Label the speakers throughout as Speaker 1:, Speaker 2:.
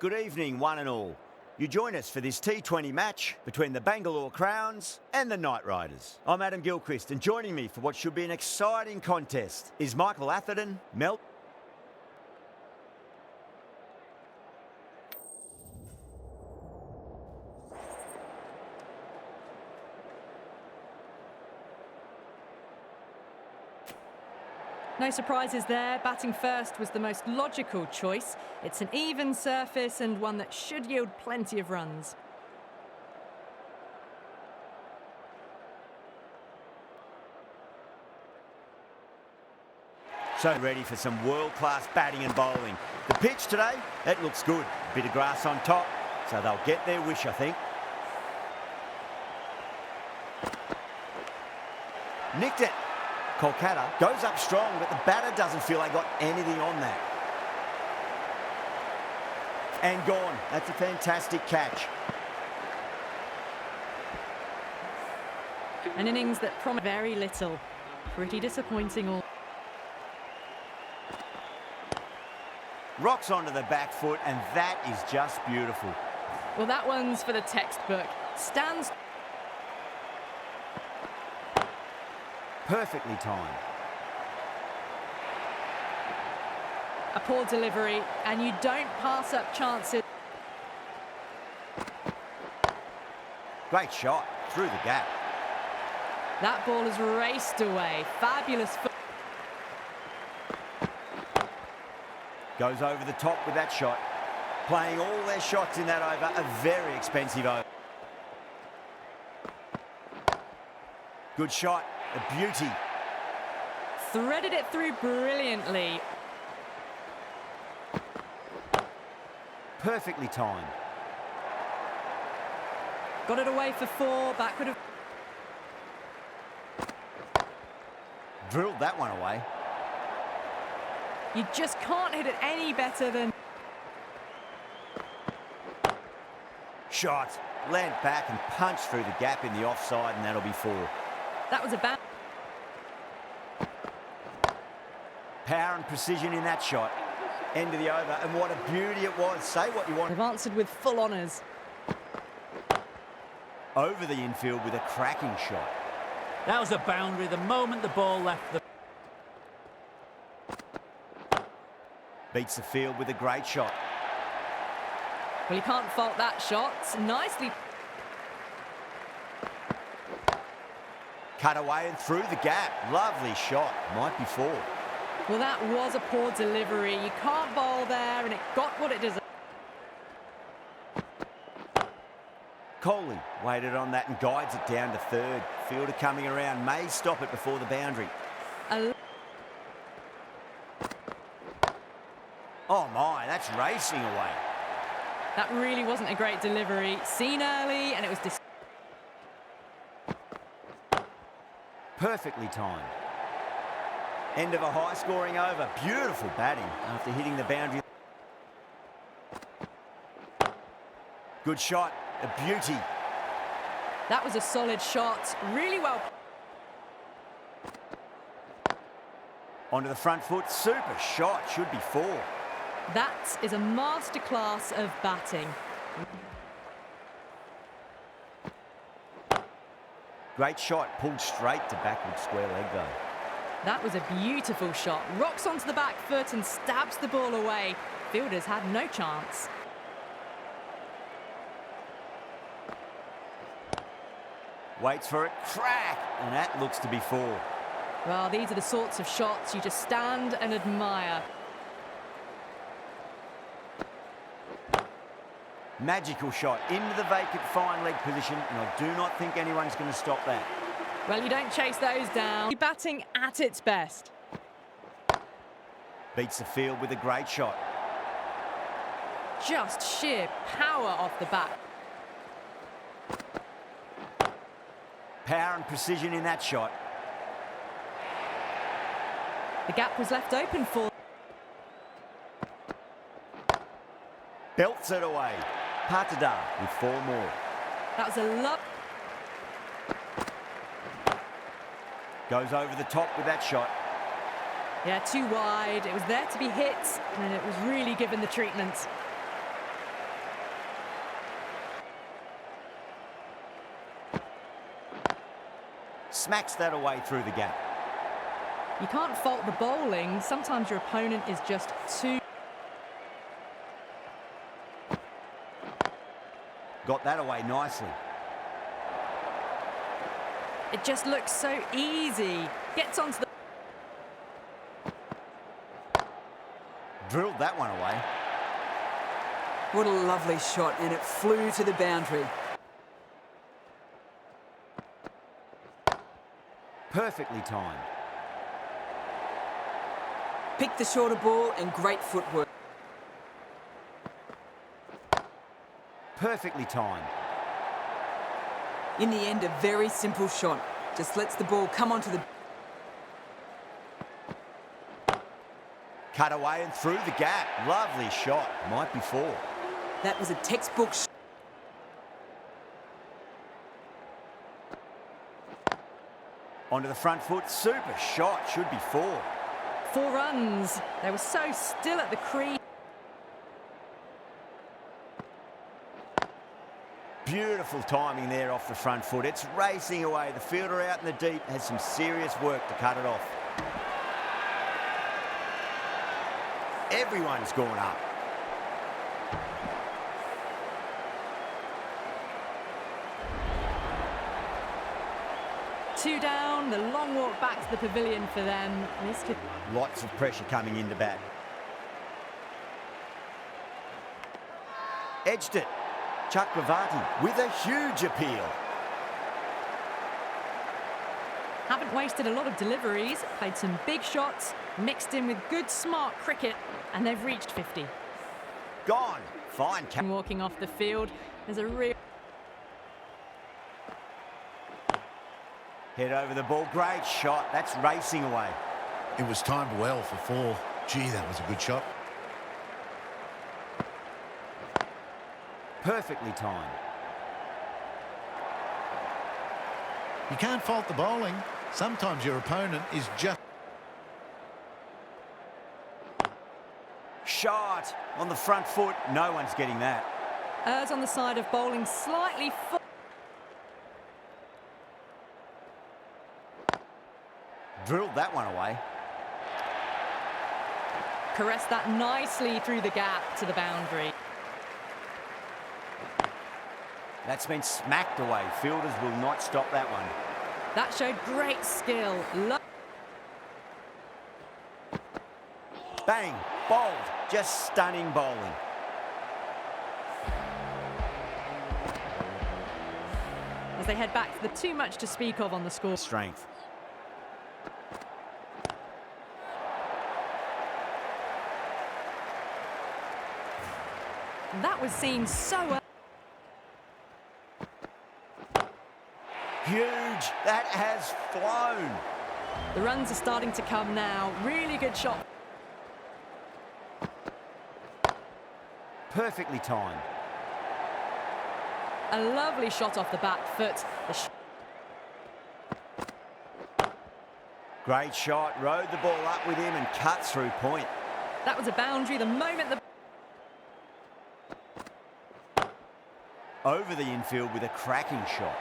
Speaker 1: good evening, one and all. You join us for this T20 match between the Bangalore Crowns and the Knight Riders. I'm Adam Gilchrist, and joining me for what should be an exciting contest is Michael Atherton, Mel...
Speaker 2: No surprises there. Batting first was the most logical choice. It's an even surface and one that should yield plenty of runs.
Speaker 1: So ready for some world-class batting and bowling. The pitch today, it looks good. A bit of grass on top, so they'll get their wish, I think. Nicked it. Kolkata goes up strong, but the batter doesn't feel they got anything on that. And gone. That's a fantastic catch.
Speaker 2: An innings that promised very little. Pretty disappointing all.
Speaker 1: Rocks onto the back foot, and that is just beautiful.
Speaker 2: Well, that one's for the textbook. Stands...
Speaker 1: Perfectly timed.
Speaker 2: A poor delivery, and you don't pass up chances.
Speaker 1: Great shot through the gap.
Speaker 2: That ball has raced away. Fabulous.
Speaker 1: Goes over the top with that shot. Playing all their shots in that over, a very expensive over. Good shot. A beauty.
Speaker 2: Threaded it through brilliantly.
Speaker 1: Perfectly timed.
Speaker 2: Got it away for four. Backward of...
Speaker 1: Drilled that one away.
Speaker 2: You just can't hit it any better than...
Speaker 1: Shot. Leant back and punched through the gap in the offside, and that'll be four.
Speaker 2: That was a bad...
Speaker 1: Power and precision in that shot. End of the over, and what a beauty it was. Say what you want.
Speaker 2: They've answered with full honours.
Speaker 1: Over the infield with a cracking shot.
Speaker 3: That was a boundary the moment the ball left the...
Speaker 1: Beats the field with a great shot.
Speaker 2: Well, you can't fault that shot. Nicely...
Speaker 1: Cut away and through the gap. Lovely shot. Might be four.
Speaker 2: Well, that was a poor delivery. You can't bowl there, and it got what it deserved.
Speaker 1: Kohli waited on that and guides it down to third. Fielder coming around, may stop it before the boundary. Oh my, that's racing away.
Speaker 2: That really wasn't a great delivery. Seen early, and it was...
Speaker 1: Perfectly timed. End of a high-scoring over. Beautiful batting after hitting the boundary. Good shot. A beauty.
Speaker 2: That was a solid shot. Really well...
Speaker 1: Onto the front foot. Super shot. Should be four.
Speaker 2: That is a masterclass of batting.
Speaker 1: Great shot. Pulled straight to backward square leg, though.
Speaker 2: That was a beautiful shot. Rocks onto the back foot and stabs the ball away. Fielders had no chance.
Speaker 1: Waits for it. Crack! And that looks to be four.
Speaker 2: Well, these are the sorts of shots you just stand and admire.
Speaker 1: Magical shot into the vacant fine leg position, and I do not think anyone's going to stop that.
Speaker 2: Well, you don't chase those down. Batting at its best.
Speaker 1: Beats the field with a great shot.
Speaker 2: Just sheer power off the bat.
Speaker 1: Power and precision in that shot.
Speaker 2: The gap was left open for...
Speaker 1: Belts it away. Patidar with four more.
Speaker 2: That was a love...
Speaker 1: Goes over the top with that shot.
Speaker 2: Yeah, too wide. It was there to be hit, and it was really given the treatment.
Speaker 1: smacks that away through the gap.
Speaker 2: You can't fault the bowling. Sometimes your opponent is just too...
Speaker 1: Got that away nicely.
Speaker 2: It just looks so easy. Gets onto the...
Speaker 1: Drilled that one away.
Speaker 4: What a lovely shot, and it flew to the boundary.
Speaker 1: Perfectly timed.
Speaker 4: Picked the shorter ball and great footwork.
Speaker 1: Perfectly timed.
Speaker 4: In the end, a very simple shot. Just lets the ball come onto the...
Speaker 1: Cut away and through the gap. Lovely shot. Might be 4.
Speaker 4: That was a textbook shot.
Speaker 1: Onto the front foot. Super shot. Should be 4.
Speaker 2: 4 runs. They were so still at the crease.
Speaker 1: Beautiful timing there off the front foot. It's racing away. The fielder out in the deep has some serious work to cut it off. Everyone's gone up.
Speaker 2: Two down, the long walk back to the pavilion for them. This could...
Speaker 1: Lots of pressure coming into bat. Edged it. Chakravarti with a huge appeal.
Speaker 2: Haven't wasted a lot of deliveries, played some big shots, mixed in with good smart cricket, and they've reached 50.
Speaker 1: Gone. Fine.
Speaker 2: Walking off the field, there's a real...
Speaker 1: Head over the ball. Great shot. That's racing away.
Speaker 5: It was timed well for 4. Gee, that was a good shot.
Speaker 1: Perfectly timed.
Speaker 5: You can't fault the bowling. Sometimes your opponent is just...
Speaker 1: Shot on the front foot. No one's getting that.
Speaker 2: Errs on the side of bowling slightly...
Speaker 1: Drilled that one away.
Speaker 2: Caressed that nicely through the gap to the boundary.
Speaker 1: That's been smacked away. Fielders will not stop that one.
Speaker 2: That showed great skill.
Speaker 1: Bang. Bowled. Just stunning bowling.
Speaker 2: As they head back to the too much to speak of on the score.
Speaker 1: Strength.
Speaker 2: That was seen so well.
Speaker 1: Huge. That has flown.
Speaker 2: The runs are starting to come now. Really good shot.
Speaker 1: Perfectly timed.
Speaker 2: A lovely shot off the back foot.
Speaker 1: Great shot. Rode the ball up with him and cut through point.
Speaker 2: That was a boundary the moment the...
Speaker 1: Over the infield with a cracking shot.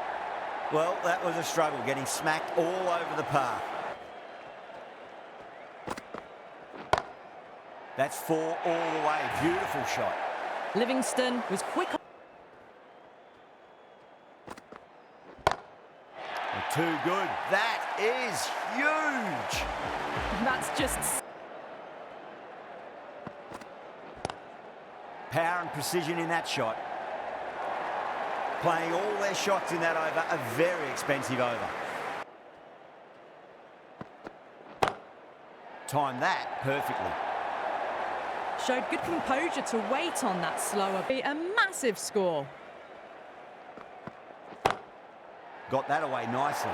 Speaker 1: Well, that was a struggle, getting smacked all over the park. That's 4 all the way. Beautiful shot.
Speaker 2: Livingston was quick.
Speaker 1: Too good. That is huge.
Speaker 2: That's just...
Speaker 1: Power and precision in that shot. Playing all their shots in that over, a very expensive over. Timed that perfectly.
Speaker 2: Showed good composure to wait on that slower beat. A massive score.
Speaker 1: Got that away nicely.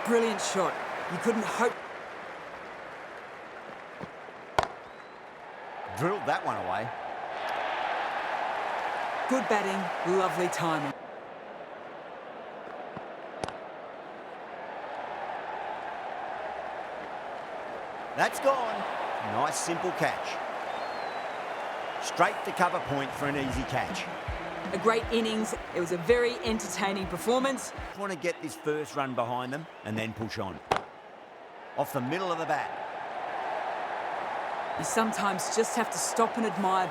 Speaker 4: Brilliant shot. You couldn't hope...
Speaker 1: Drilled that one away.
Speaker 4: Good batting, lovely timing.
Speaker 1: That's gone. Nice simple catch. Straight to cover point for an easy catch.
Speaker 4: A great innings. It was a very entertaining performance.
Speaker 1: Want to get this first run behind them and then push on. Off the middle of the bat.
Speaker 4: You sometimes just have to stop and admire.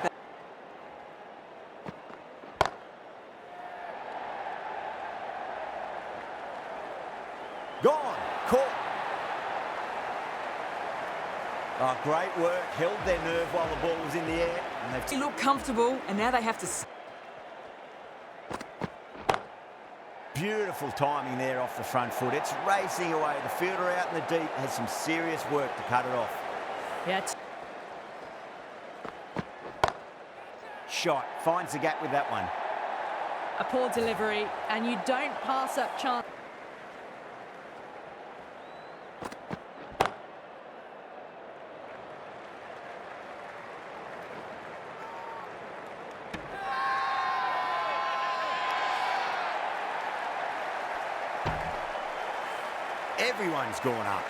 Speaker 1: Gone. Caught. Oh, great work. Held their nerve while the ball was in the air. And
Speaker 4: They look comfortable, and now they have to...
Speaker 1: Beautiful timing there off the front foot. It's racing away. The fielder out in the deep has some serious work to cut it off.
Speaker 2: Yeah.
Speaker 1: Shot. Finds the gap with that one.
Speaker 2: A poor delivery, and you don't pass up chance.
Speaker 1: Everyone's gone up.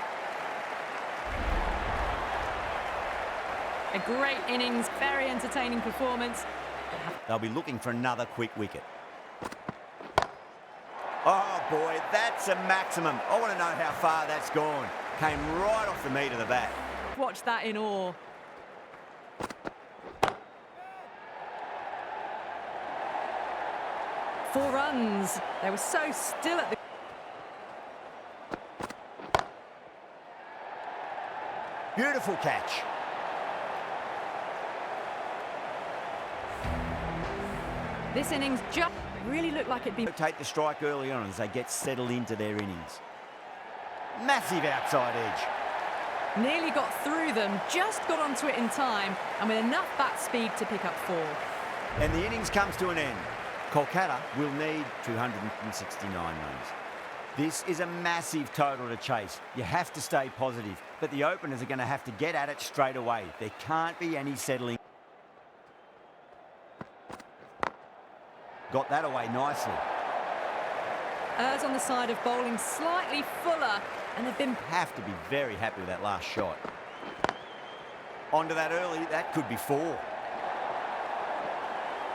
Speaker 2: A great innings, very entertaining performance.
Speaker 1: They'll be looking for another quick wicket. Oh boy, that's a maximum. I want to know how far that's gone. Came right off the meat of the bat.
Speaker 2: Watch that in awe. Four runs. They were so still at the...
Speaker 1: Beautiful catch.
Speaker 2: This innings just really looked like it'd been...
Speaker 1: Take the strike early on as they get settled into their innings. Massive outside edge.
Speaker 2: Nearly got through them, just got onto it in time, and with enough bat speed to pick up 4.
Speaker 1: And the innings comes to an end. Kolkata will need 269 runs. This is a massive total to chase. You have to stay positive, but the openers are going to have to get at it straight away. There can't be any settling. Got that away nicely.
Speaker 2: Errs on the side of bowling slightly fuller, and they've been...
Speaker 1: Have to be very happy with that last shot. Onto that early, that could be 4.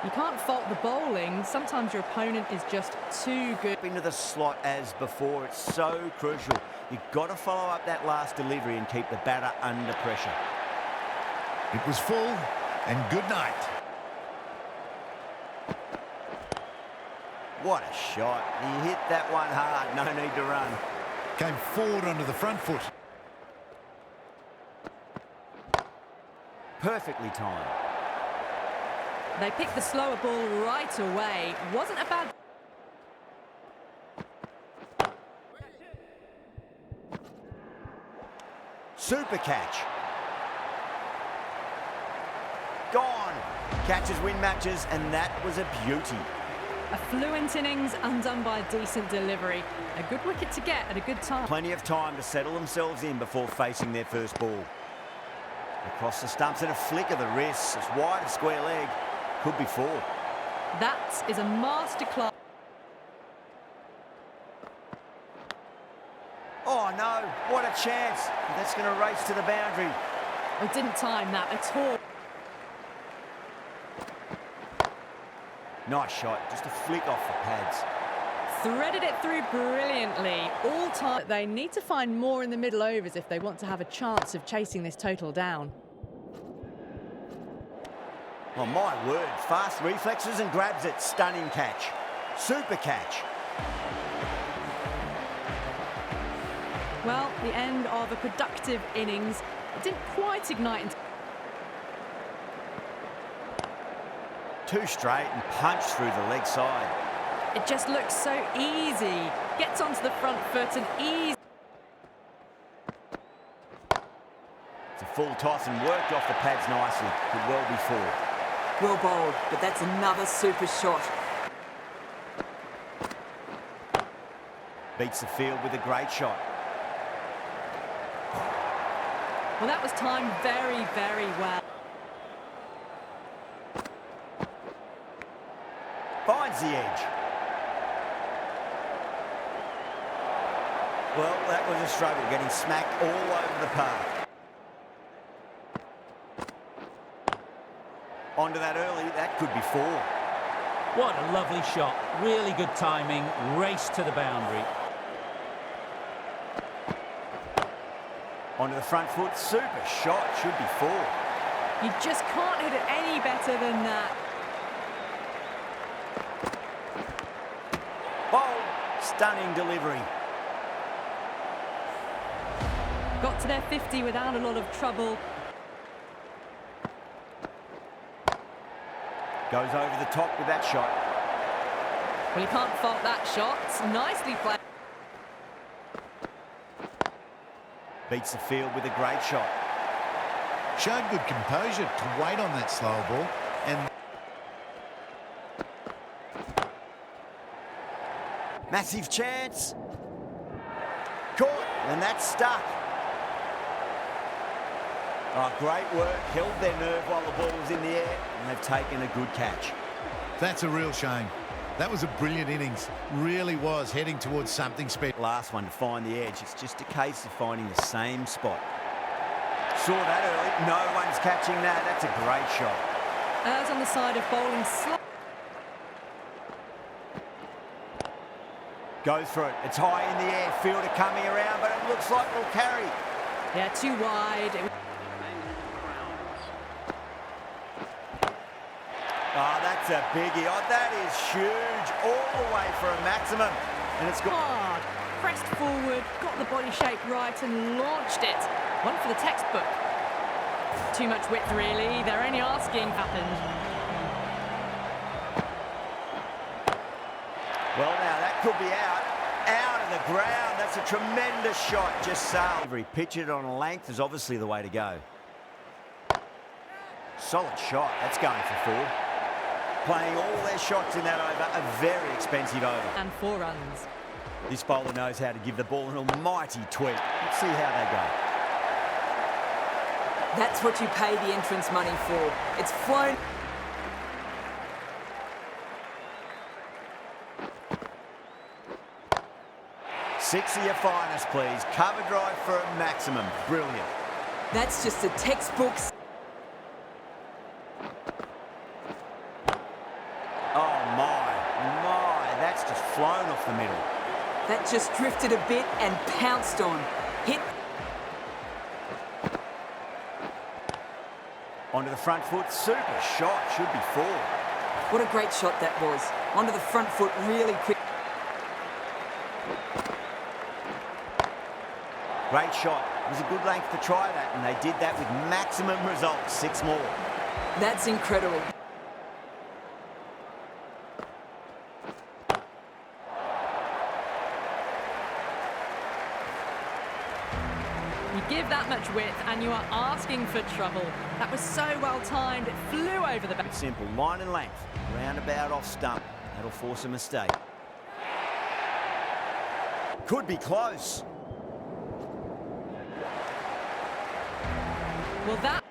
Speaker 2: You can't fault the bowling. Sometimes your opponent is just too good.
Speaker 1: Into the slot as before, it's so crucial. You've got to follow up that last delivery and keep the batter under pressure.
Speaker 5: It was full, and good night.
Speaker 1: What a shot. He hit that one hard, no need to run.
Speaker 5: Came forward onto the front foot.
Speaker 1: Perfectly timed.
Speaker 2: They picked the slower ball right away. Wasn't a bad...
Speaker 1: Super catch. Gone. Catches win matches, and that was a beauty.
Speaker 2: A fluent innings undone by a decent delivery. A good wicket to get at a good time.
Speaker 1: Plenty of time to settle themselves in before facing their first ball. Across the stumps and a flick of the wrist. It's wide of square leg. Could be 4.
Speaker 2: That is a masterclass.
Speaker 1: Oh no, what a chance. That's going to race to the boundary.
Speaker 2: I didn't time that at all.
Speaker 1: Nice shot, just a flick off the pads.
Speaker 2: Threaded it through brilliantly. All time. They need to find more in the middle overs if they want to have a chance of chasing this total down.
Speaker 1: Oh my word, fast reflexes and grabs it. Stunning catch. Super catch.
Speaker 2: Well, the end of a productive innings. It didn't quite ignite.
Speaker 1: Two straight and punched through the leg side.
Speaker 2: It just looks so easy. Gets onto the front foot and easy.
Speaker 1: It's a full toss and worked off the pads nicely. Could well be 4.
Speaker 4: Well bowled, but that's another super shot.
Speaker 1: Beats the field with a great shot.
Speaker 2: Well, that was timed very, very well.
Speaker 1: Finds the edge. Well, that was a struggle, getting smacked all over the park. Onto that early, that could be 4.
Speaker 3: What a lovely shot. Really good timing. Race to the boundary.
Speaker 1: Onto the front foot. Super shot. Should be 4.
Speaker 2: You just can't hit it any better than that.
Speaker 1: Bold. Stunning delivery.
Speaker 2: Got to their 50 without a lot of trouble.
Speaker 1: Goes over the top with that shot.
Speaker 2: Well, you can't fault that shot. It's nicely played.
Speaker 1: Beats the field with a great shot.
Speaker 5: Showed good composure to wait on that slow ball. And
Speaker 1: Massive chance. Caught, and that's stuck. Oh, great work. Held their nerve while the ball was in the air, and they've taken a good catch.
Speaker 5: that's a real shame. That was a brilliant innings. Really was heading towards something special.
Speaker 1: Last one to find the edge. It's just a case of finding the same spot. Saw that early. No one's catching that. That's a great shot.
Speaker 2: As on the side of bowling slow.
Speaker 1: Goes for it. It's high in the air. Fielder coming around, but it looks like it'll carry.
Speaker 2: Yeah, too wide.
Speaker 1: Oh, that's a biggie. Oh, that is huge. All the way for a maximum. And it's got...
Speaker 2: Hard. Pressed forward, got the body shape right and launched it. One for the textbook. Too much width, really. They're only asking happened.
Speaker 1: Well, now, that could be out. Out of the ground. That's a tremendous shot. Just sailed. He pitched it on a length is obviously the way to go. Solid shot. That's going for 4. Playing all their shots in that over. A very expensive over.
Speaker 2: And 4 runs.
Speaker 1: This bowler knows how to give the ball an almighty tweak. Let's see how they go.
Speaker 4: That's what you pay the entrance money for. It's flown.
Speaker 1: Six of your finest, please. Cover drive for a maximum. Brilliant.
Speaker 4: That's just a textbook.
Speaker 1: Oh, my. That's just flown off the middle.
Speaker 4: That just drifted a bit and pounced on. Hit.
Speaker 1: Onto the front foot. Super shot. Should be 4.
Speaker 4: What a great shot that was. Onto the front foot really quick.
Speaker 1: Great shot. It was a good length to try that, and they did that with maximum results. 6 more.
Speaker 4: That's incredible.
Speaker 2: You give that much width and you are asking for trouble. That was so well timed, it flew over the back.
Speaker 1: It's simple. Line and length. Roundabout off stump. That'll force a mistake. Could be close.
Speaker 2: Well, that...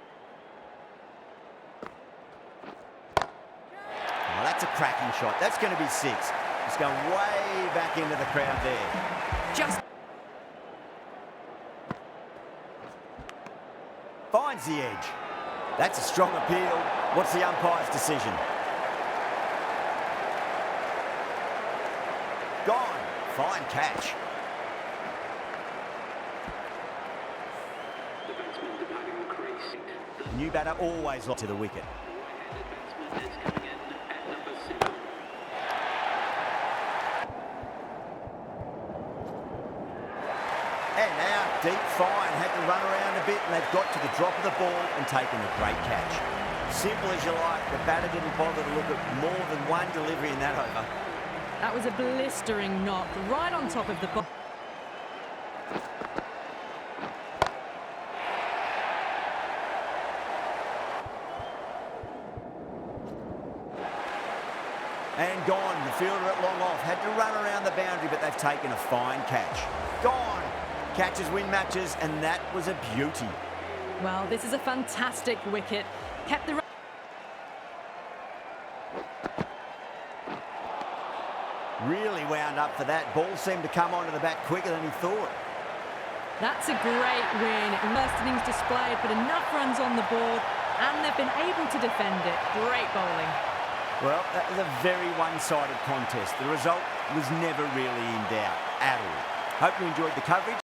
Speaker 1: Oh, that's a cracking shot. That's going to be 6. It's going way back into the crowd there.
Speaker 2: Just...
Speaker 1: Finds the edge. That's a strong appeal. What's the umpire's decision? Gone. Fine catch. New batter always locked to the wicket. And now, deep fine, had to run around a bit, and they've got to the drop of the ball and taken a great catch. Simple as you like, the batter didn't bother to look at more than one delivery in that over.
Speaker 2: That was a blistering knock, right on top of the ball.
Speaker 1: And gone. The fielder at long off had to run around the boundary, but they've taken a fine catch. Gone. Catches win matches, and that was a beauty.
Speaker 2: Well, this is a fantastic wicket. Kept the...
Speaker 1: Really wound up for that. Ball seemed to come onto the bat quicker than he thought.
Speaker 2: That's a great win. First innings displayed, but enough runs on the board, and they've been able to defend it. Great bowling.
Speaker 1: Well, that was a very one-sided contest. The result was never really in doubt at all. Hope you enjoyed the coverage.